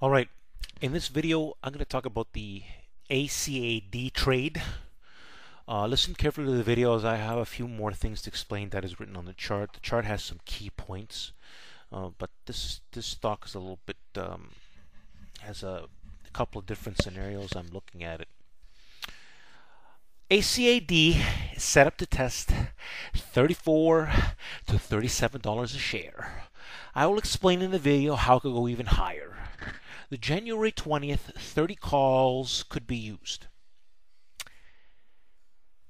Alright, in this video I'm going to talk about the ACAD trade. Listen carefully to the video as I have a few more things to explain that is written on the chart. The chart has some key points, but this stock is a little bit, has a couple of different scenarios I'm looking at it. ACAD is set up to test $34 to $37 a share. I will explain in the video how it could go even higher. The January 20th 30 calls could be used.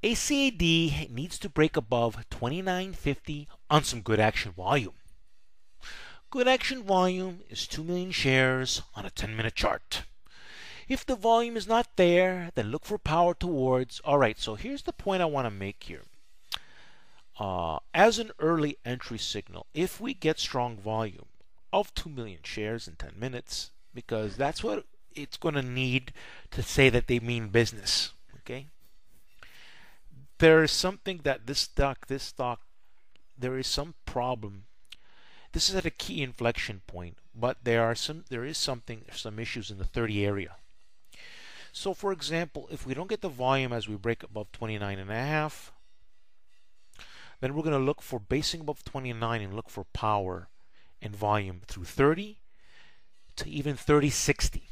ACAD needs to break above 29.50 on some good action volume. Good action volume is 2 million shares on a 10-minute chart. If the volume is not there, then look for power towards. Alright, so here's the point I want to make here. As an early entry signal, if we get strong volume of 2 million shares in 10 minutes, because that's what it's going to need to say that they mean business. Okay. There is something that this stock, there is some problem. This is at a key inflection point, but there is some issues in the 30 area. So, for example, if we don't get the volume as we break above 29.5, then we're going to look for basing above 29 and look for power and volume through 30 to even 30.60.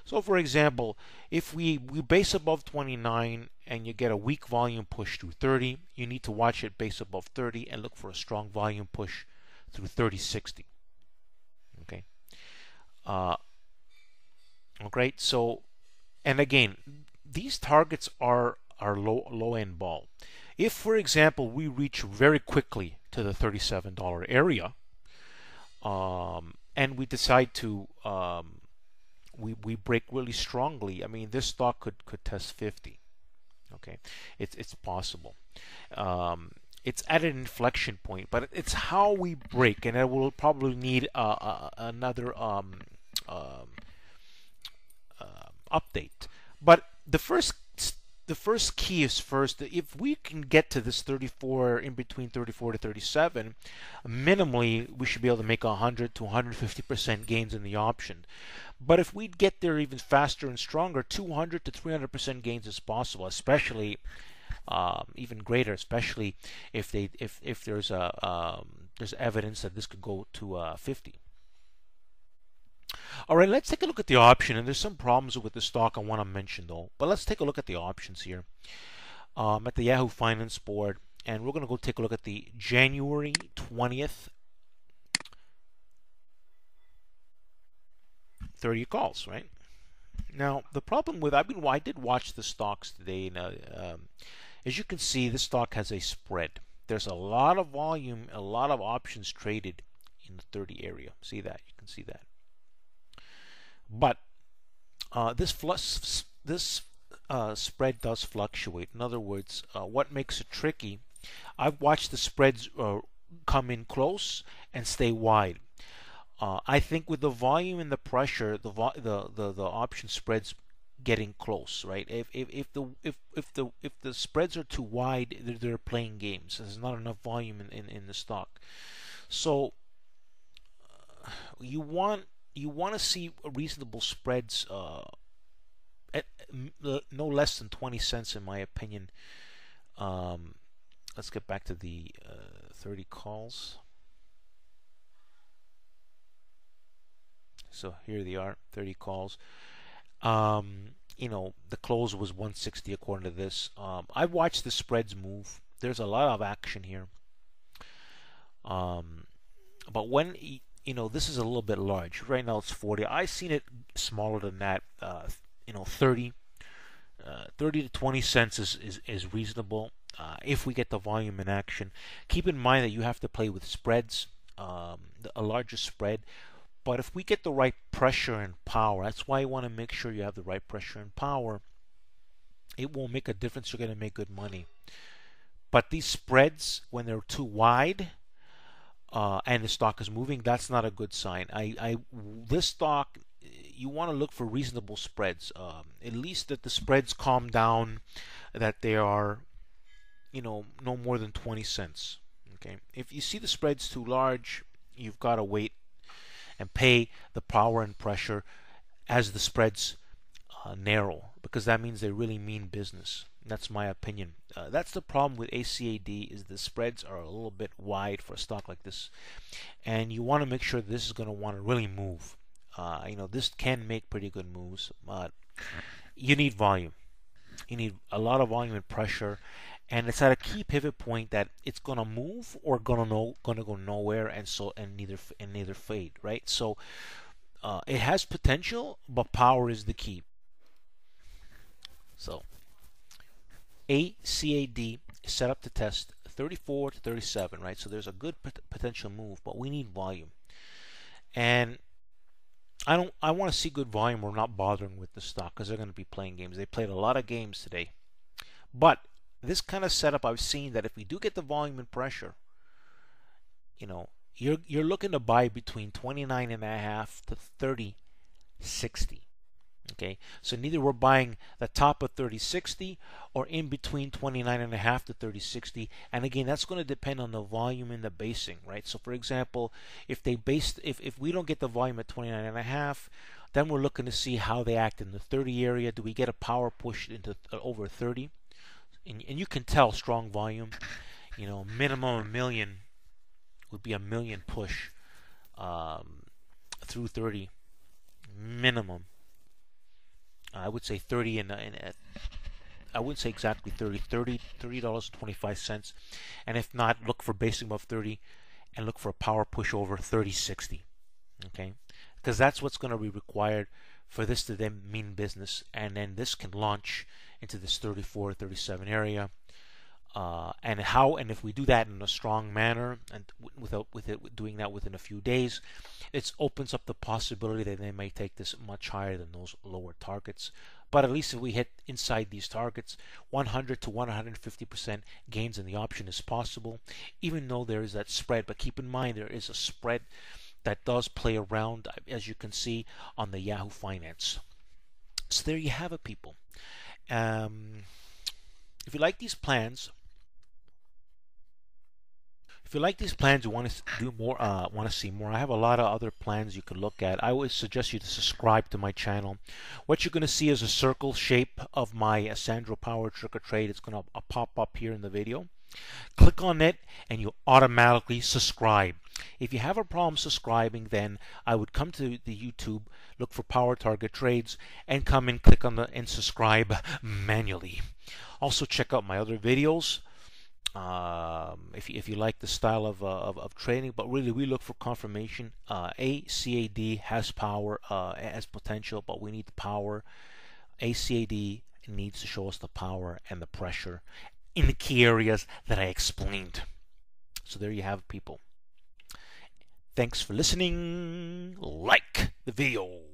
So for example, if we base above 29 and you get a weak volume push through 30, you need to watch it base above 30 and look for a strong volume push through 30.60. Okay. Okay. So, and again, these targets are low end ball. If, for example, we reach very quickly to the $37 area, and we decide to we break really strongly, I mean, this stock could test 50. Okay, it's possible. It's at an inflection point, but it's how we break, and it will probably need another update. But the first key is first, if we can get to this 34, in between 34 to 37, minimally we should be able to make 100 to 150% gains in the option. But if we get there even faster and stronger, 200 to 300% gains is possible, especially even greater, especially if there's evidence that this could go to 50. Alright, let's take a look at the option, and there's some problems with the stock I want to mention though. But let's take a look at the options here at the Yahoo Finance Board, and we're going to go take a look at the January 20th 30 calls, right? Now, the problem with, I did watch the stocks today, and as you can see, this stock has a spread. There's a lot of volume, a lot of options traded in the 30 area. See that? You can see that. But this spread does fluctuate. In other words, what makes it tricky? I've watched the spreads come in close and stay wide. I think with the volume and the pressure, the option spreads getting close, right? If the spreads are too wide, they're playing games. There's not enough volume in the stock. So you want to see reasonable spreads at no less than 20 cents, in my opinion. Let's get back to the 30 calls. So here they are, 30 calls. You know, the close was 160 according to this. I've watched the spreads move. There's a lot of action here. But when you know, this is a little bit large. Right now it's 40. I've seen it smaller than that. You know, 30 to 20 cents is reasonable if we get the volume in action. Keep in mind that you have to play with spreads, a larger spread. But if we get the right pressure and power, that's why you want to make sure you have the right pressure and power. It will make a difference. You're going to make good money. But these spreads, when they're too wide, and the stock is moving, that's not a good sign. This stock, you want to look for reasonable spreads. At least that the spreads calm down, that they are, you know, no more than 20 cents. Okay. If you see the spreads too large, you've got to wait and pay the power and pressure as the spreads narrow, because that means they really mean business. That's my opinion. That's the problem with ACAD, is the spreads are a little bit wide for a stock like this, and you want to make sure this is going to want to really move. This can make pretty good moves, but you need volume. You need a lot of volume and pressure, and it's at a key pivot point that it's going to move or going to go nowhere, and neither fade, right? So it has potential, but power is the key. So ACAD is set up to test 34 to 37, right? So there's a good potential move, but we need volume. And I want to see good volume. We're not bothering with the stock because they're going to be playing games. They played a lot of games today. But this kind of setup, I've seen that if we do get the volume and pressure, you're looking to buy between 29.5 to 30.60. Okay, so neither we're buying the top of 30.60 or in between 29.5 to 30.60, and again, that's going to depend on the volume and the basing, right? So for example, if we don't get the volume at 29.5, then we're looking to see how they act in the 30 area. Do we get a power push into over 30? And you can tell strong volume, minimum a million would be a million push through 30 minimum. I would say 30 and I wouldn't say exactly 30, $30.25, and if not, look for basing above 30 and look for a power push over 30.60. Okay, because that's what's going to be required for this to then mean business, and then this can launch into this 34, 37 area. And if we do that in a strong manner, and doing that within a few days, it opens up the possibility that they may take this much higher than those lower targets. But at least if we hit inside these targets, 100 to 150% gains in the option is possible, even though there is that spread. But keep in mind, there is a spread that does play around, as you can see on the Yahoo Finance. So there you have it, people. If you like these plans, you want to do more, want to see more, I have a lot of other plans you could look at. I would suggest you to subscribe to my channel. What you're going to see is a circle shape of my Sandro Power Trick or Trade. It's going to pop up here in the video. Click on it and you automatically subscribe. If you have a problem subscribing, then I would come to the YouTube, look for Power Target Trades, and come and click on and subscribe manually. Also check out my other videos. If you like the style of trading, but really we look for confirmation. ACAD has power, has potential, but we need the power. ACAD needs to show us the power and the pressure in the key areas that I explained. So there you have it, people. Thanks for listening. Like the video.